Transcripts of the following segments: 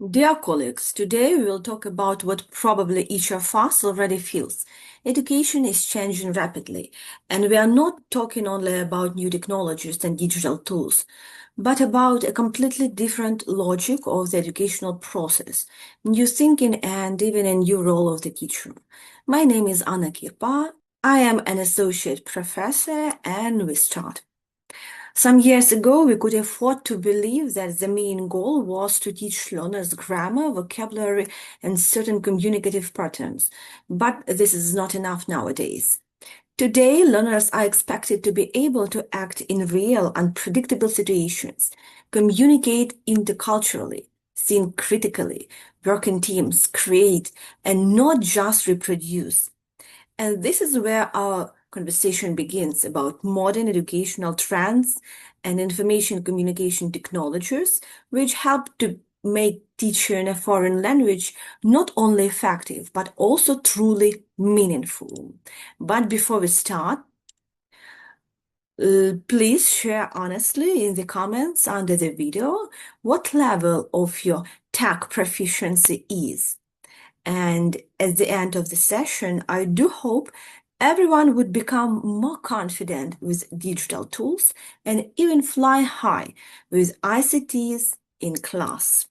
Dear colleagues, today we will talk about what probably each of us already feels. Education is changing rapidly, and we are not talking only about new technologies and digital tools, but about a completely different logic of the educational process, new thinking, and even a new role of the teacher. My name is Anna Kirpa. I am an associate professor, and we start. Some years ago, we could afford to believe that the main goal was to teach learners grammar, vocabulary, and certain communicative patterns. But this is not enough nowadays. Today, learners are expected to be able to act in real, unpredictable situations, communicate interculturally, think critically, work in teams, create, and not just reproduce. And this is where our conversation begins about modern educational trends and information communication technologies, which help to make teaching a foreign language not only effective, but also truly meaningful. But before we start, please share honestly in the comments under the video what level of your tech proficiency is. And at the end of the session, I do hope everyone would become more confident with digital tools and even fly high with ICTs in class.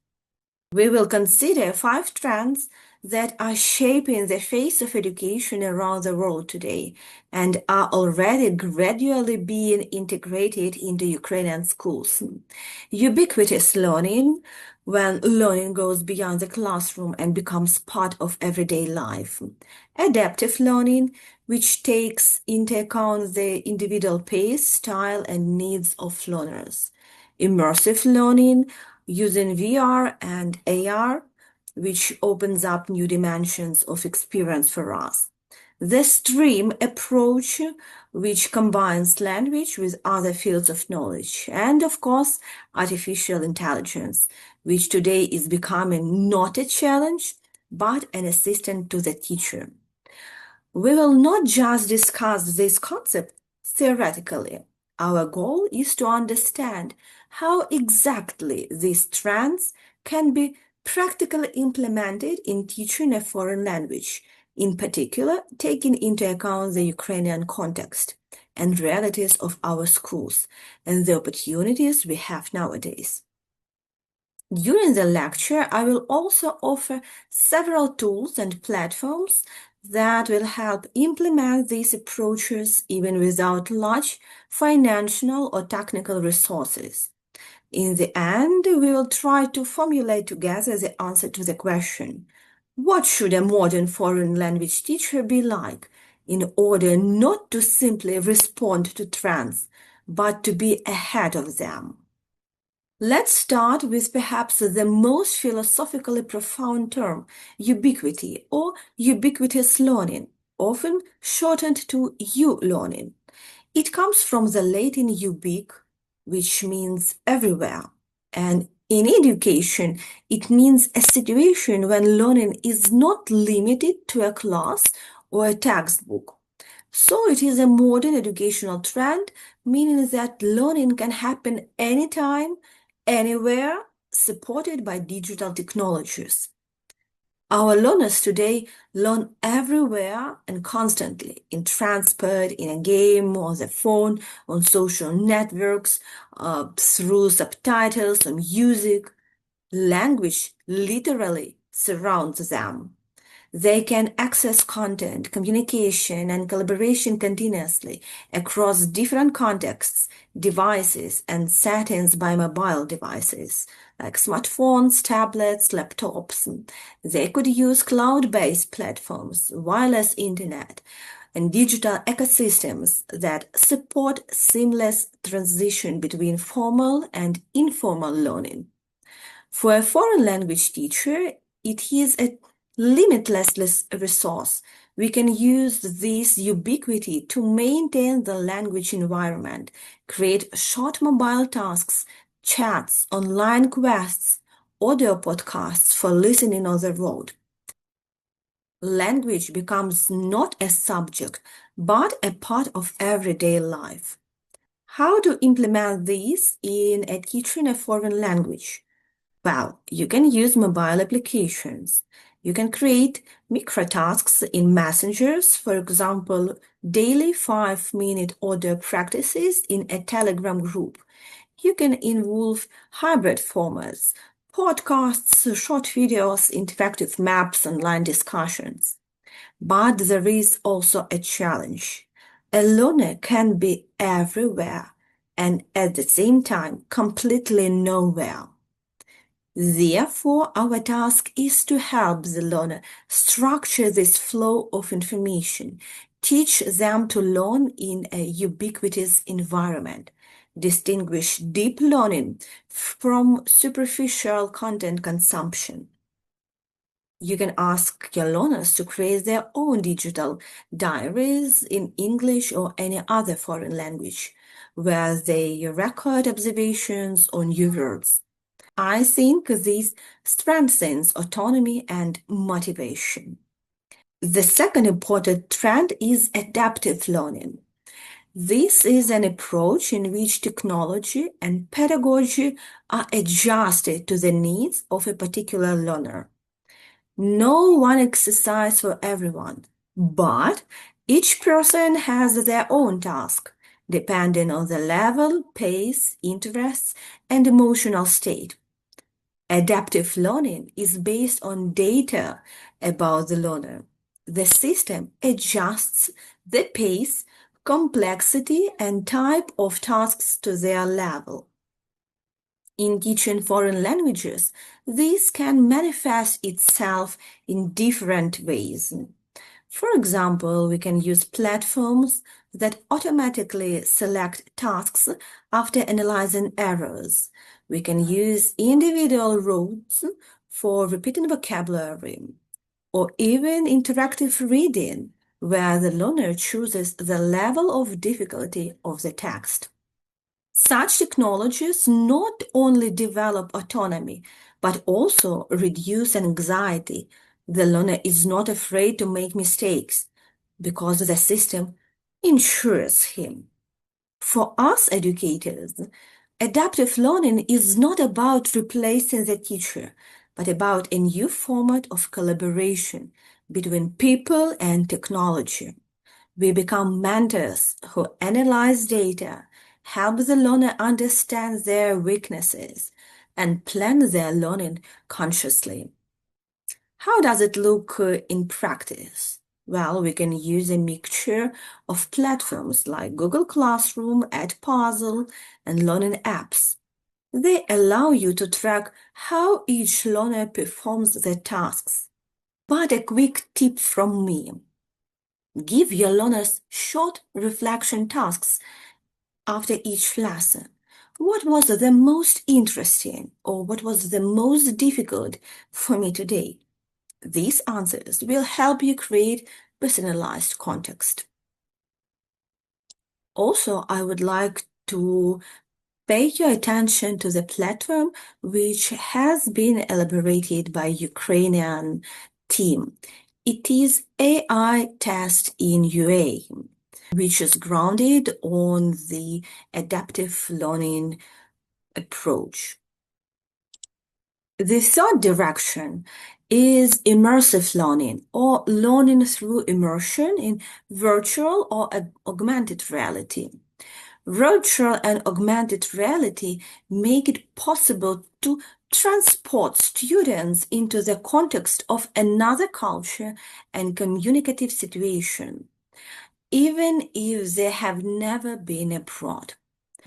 We will consider 5 trends that are shaping the face of education around the world today and are already gradually being integrated into Ukrainian schools. Ubiquitous learning, when learning goes beyond the classroom and becomes part of everyday life. Adaptive learning, which takes into account the individual pace, style, and needs of learners. Immersive learning, using VR and AR, which opens up new dimensions of experience for us. The STREAM approach, which combines language with other fields of knowledge. And of course, artificial intelligence, which today is becoming not a challenge, but an assistant to the teacher. We will not just discuss this concept theoretically. Our goal is to understand how exactly these trends can be practically implemented in teaching a foreign language, in particular, taking into account the Ukrainian context and realities of our schools and the opportunities we have nowadays. During the lecture, I will also offer several tools and platforms that will help implement these approaches even without large financial or technical resources. In the end, we will try to formulate together the answer to the question, what should a modern foreign language teacher be like in order not to simply respond to trends, but to be ahead of them? Let's start with perhaps the most philosophically profound term, ubiquity or ubiquitous learning, often shortened to U-learning. It comes from the Latin ubique, which means everywhere. And in education, it means a situation when learning is not limited to a class or a textbook. So it is a modern educational trend, meaning that learning can happen anytime, anywhere, supported by digital technologies. Our learners today learn everywhere and constantly, in transport, in a game, on the phone, on social networks, through subtitles, or music. Language literally surrounds them. They can access content, communication, and collaboration continuously across different contexts, devices, and settings by mobile devices, like smartphones, tablets, laptops. They could use cloud-based platforms, wireless internet, and digital ecosystems that support seamless transition between formal and informal learning. For a foreign language teacher, it is a limitless resource. We can use this ubiquity to maintain the language environment, create short mobile tasks, chats, online quests, audio podcasts for listening on the road. Language becomes not a subject, but a part of everyday life. How to implement this in a teaching a foreign language? Well, you can use mobile applications. You can create microtasks in messengers, for example, daily 5-minute order practices in a Telegram group. You can involve hybrid formats, podcasts, short videos, interactive maps, online discussions. But there is also a challenge. A learner can be everywhere and at the same time completely nowhere. Therefore, our task is to help the learner structure this flow of information, teach them to learn in a ubiquitous environment, distinguish deep learning from superficial content consumption. You can ask your learners to create their own digital diaries in English or any other foreign language, where they record observations on new words. I think this strengthens autonomy and motivation. The second important trend is adaptive learning. This is an approach in which technology and pedagogy are adjusted to the needs of a particular learner. No one exercise for everyone, but each person has their own task, depending on the level, pace, interests, and emotional state. Adaptive learning is based on data about the learner. The system adjusts the pace, complexity, and type of tasks to their level. In teaching foreign languages, this can manifest itself in different ways. For example, we can use platforms that automatically select tasks after analyzing errors. We can use individual routes for repeating vocabulary, or even interactive reading, where the learner chooses the level of difficulty of the text. Such technologies not only develop autonomy, but also reduce anxiety. The learner is not afraid to make mistakes because the system ensures him. For us educators, adaptive learning is not about replacing the teacher, but about a new format of collaboration between people and technology. We become mentors who analyze data, help the learner understand their weaknesses, and plan their learning consciously. How does it look in practice? Well, we can use a mixture of platforms like Google Classroom, Edpuzzle, and learning apps. They allow you to track how each learner performs their tasks. But a quick tip from me. Give your learners short reflection tasks after each lesson. What was the most interesting or what was the most difficult for me today? These answers will help you create personalized context. Also, I would like to pay your attention to the platform which has been elaborated by Ukrainian team. It is AI Test in UA, which is grounded on the adaptive learning approach. The third direction is immersive learning, or learning through immersion in virtual or augmented reality. Virtual and augmented reality make it possible to transport students into the context of another culture and communicative situation, even if they have never been abroad.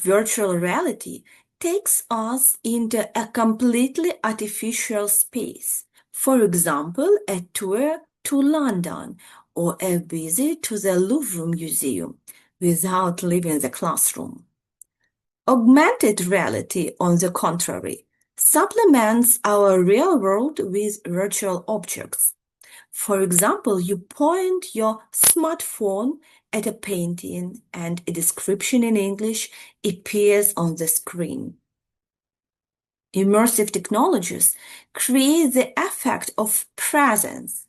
Virtual reality takes us into a completely artificial space. For example, a tour to London or a visit to the Louvre Museum without leaving the classroom. Augmented reality, on the contrary, supplements our real world with virtual objects. For example, you point your smartphone at a painting and a description in English appears on the screen. Immersive technologies create the effect of presence,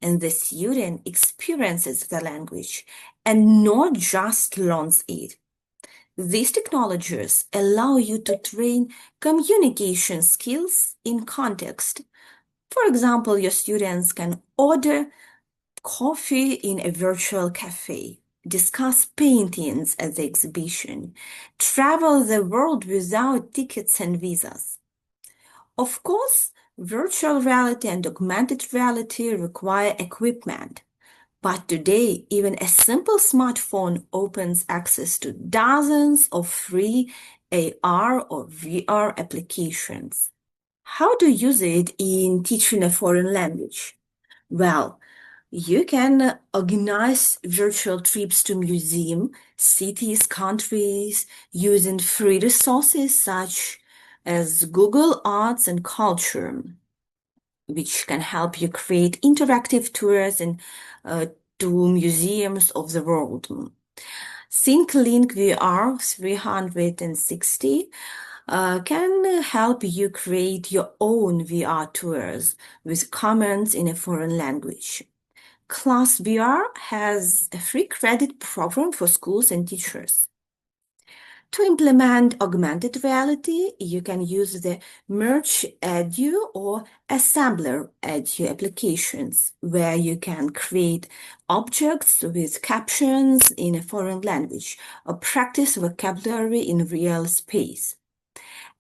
and the student experiences the language and not just learns it. These technologies allow you to train communication skills in context. For example, your students can order coffee in a virtual cafe, discuss paintings at the exhibition, travel the world without tickets and visas. Of course, virtual reality and augmented reality require equipment. But today, even a simple smartphone opens access to dozens of free AR or VR applications. How to use it in teaching a foreign language? Well, you can organize virtual trips to museum, cities, countries using free resources such as Google Arts and Culture, which can help you create interactive tours and to museums of the world. ThinkLink VR 360 can help you create your own VR tours with comments in a foreign language. Class VR has a free credit program for schools and teachers. To implement augmented reality, you can use the Merge Edu or Assembler Edu applications, where you can create objects with captions in a foreign language or practice vocabulary in real space.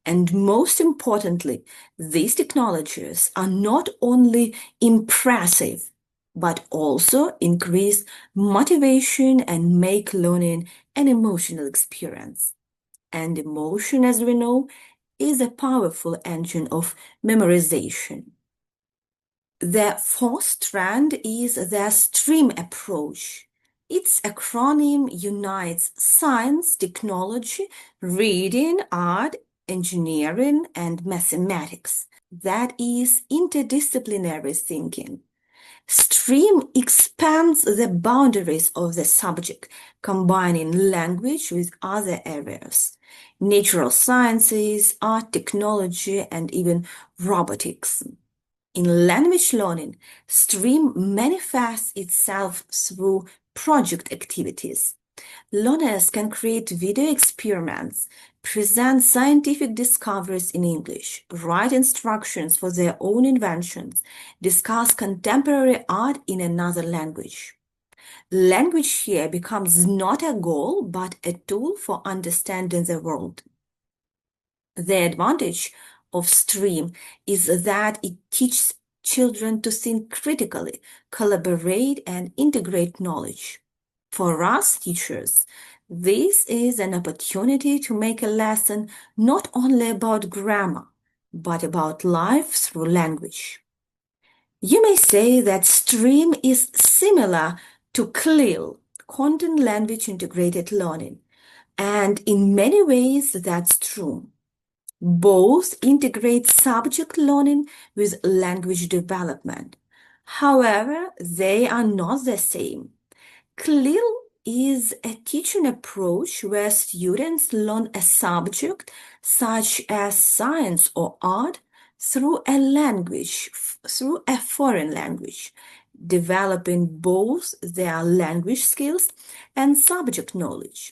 And most importantly, these technologies are not only impressive, but also increase motivation and make learning an emotional experience. And emotion, as we know, is a powerful engine of memorization. The fourth trend is the STREAM approach. Its acronym unites science, technology, reading, art, engineering, and mathematics. That is interdisciplinary thinking. STREAM expands the boundaries of the subject, combining language with other areas, natural sciences, art, technology, and even robotics. In language learning, STREAM manifests itself through project activities. Learners can create video experiments, present scientific discoveries in English, write instructions for their own inventions, discuss contemporary art in another language. Language here becomes not a goal, but a tool for understanding the world. The advantage of STREAM is that it teaches children to think critically, collaborate, and integrate knowledge. For us teachers, this is an opportunity to make a lesson not only about grammar, but about life through language. You may say that STREAM is similar to CLIL, Content Language Integrated Learning, and in many ways that's true. Both integrate subject learning with language development. However, they are not the same. CLIL is a teaching approach where students learn a subject such as science or art through a language, through a foreign language, developing both their language skills and subject knowledge.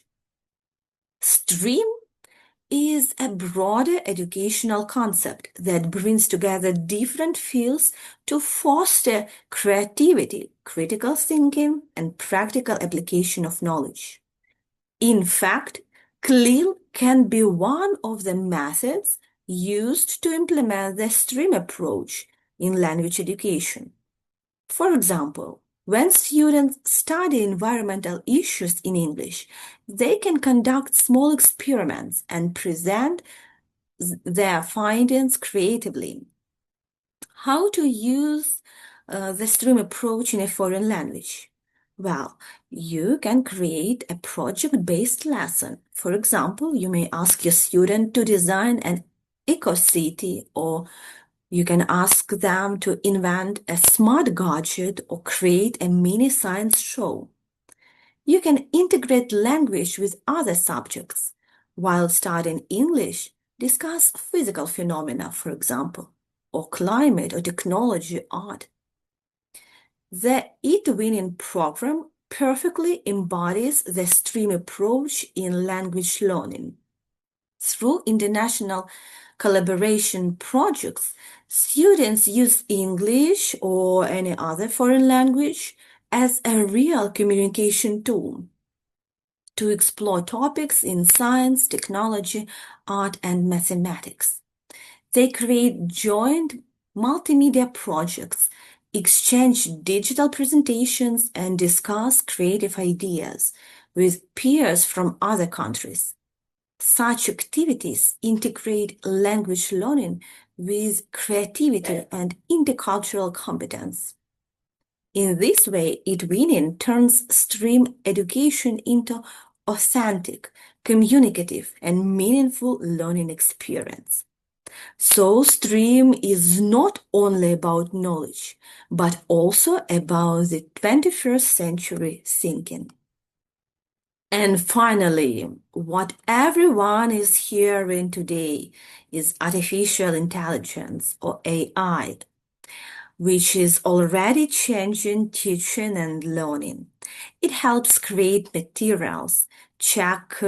STREAM is a broader educational concept that brings together different fields to foster creativity, critical thinking, and practical application of knowledge. In fact, CLIL can be one of the methods used to implement the STREAM approach in language education. For example, when students study environmental issues in English, they can conduct small experiments and present their findings creatively. How to use the STREAM approach in a foreign language? Well, you can create a project-based lesson. For example, you may ask your student to design an eco-city, or you can ask them to invent a smart gadget or create a mini science show. You can integrate language with other subjects. While studying English, discuss physical phenomena, for example, or climate or technology art. The It Winning program perfectly embodies the STREAM approach in language learning. Through international collaboration projects, students use English or any other foreign language as a real communication tool to explore topics in science, technology, art, and mathematics. They create joint multimedia projects, exchange digital presentations, and discuss creative ideas with peers from other countries. Such activities integrate language learning with creativity and intercultural competence. In this way, Edwinian turns STREAM education into authentic, communicative, and meaningful learning experience. So, STREAM is not only about knowledge, but also about the 21st century thinking. And finally, what everyone is hearing today is artificial intelligence or AI, which is already changing teaching and learning. It helps create materials, check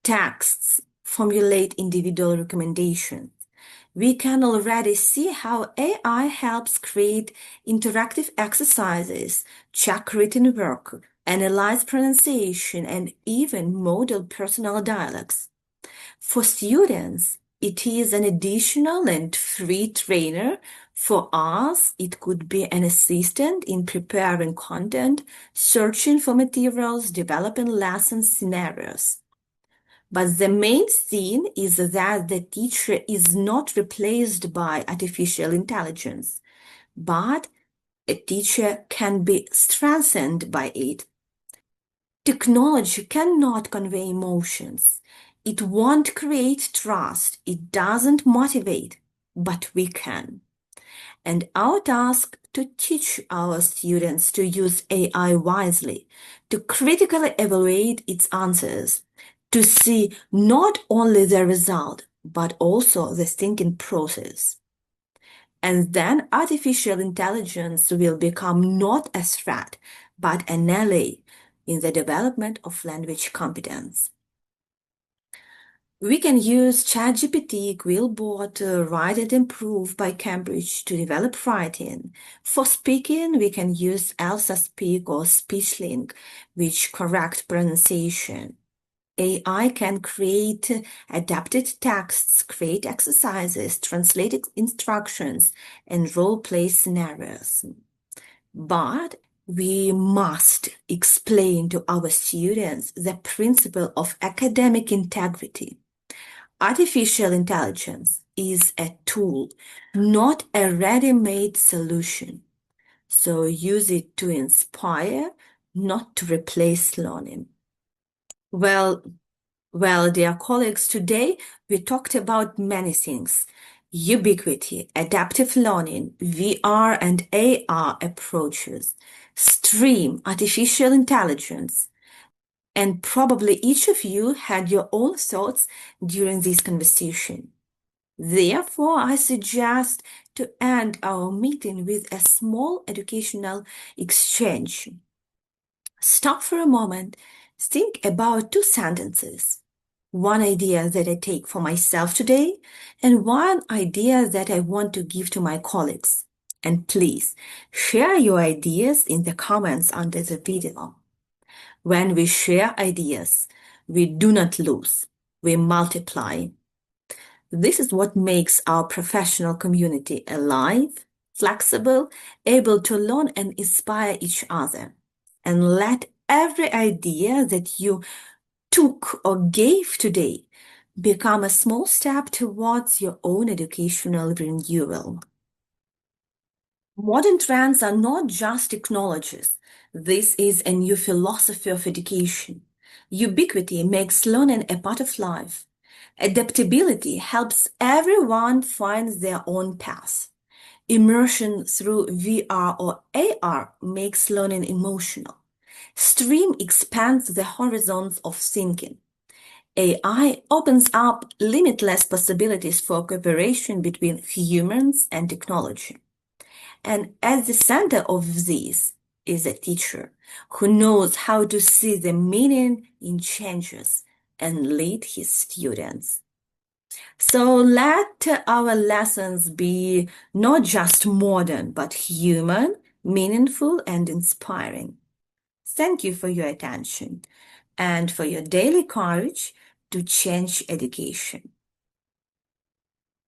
texts, formulate individual recommendations. We can already see how AI helps create interactive exercises, check written work, analyze pronunciation, and even model personal dialogues. For students, it is an additional and free trainer. For us, it could be an assistant in preparing content, searching for materials, developing lesson scenarios. But the main thing is that the teacher is not replaced by artificial intelligence, but a teacher can be strengthened by it. Technology cannot convey emotions. It won't create trust. It doesn't motivate, but we can. And our task to teach our students to use AI wisely, to critically evaluate its answers, to see not only the result, but also the thinking process. And then artificial intelligence will become not a threat, but an ally in the development of language competence. We can use ChatGPT, Quillbot, Write and Improve by Cambridge to develop writing. For speaking, we can use Elsa Speak or SpeechLink, which correct pronunciation. AI can create adapted texts, create exercises, translate instructions, and role-play scenarios. But we must explain to our students the principle of academic integrity. Artificial intelligence is a tool, not a ready-made solution. So use it to inspire, not to replace learning. Well, dear colleagues, today we talked about many things: ubiquity, adaptive learning, VR and AR approaches, STREAM, artificial intelligence, and probably each of you had your own thoughts during this conversation. Therefore, I suggest to end our meeting with a small educational exchange. Stop for a moment, think about two sentences. One idea that I take for myself today, and one idea that I want to give to my colleagues. And please share your ideas in the comments under the video. When we share ideas, we do not lose, we multiply. This is what makes our professional community alive, flexible, able to learn and inspire each other. And let every idea that you took or gave today become a small step towards your own educational renewal. Modern trends are not just technologies. This is a new philosophy of education. Ubiquity makes learning a part of life. Adaptability helps everyone find their own path. Immersion through VR or AR makes learning emotional. STREAM expands the horizons of thinking. AI opens up limitless possibilities for cooperation between humans and technology. And at the center of this is a teacher who knows how to see the meaning in changes and lead his students. So let our lessons be not just modern, but human, meaningful, and inspiring. Thank you for your attention and for your daily courage to change education.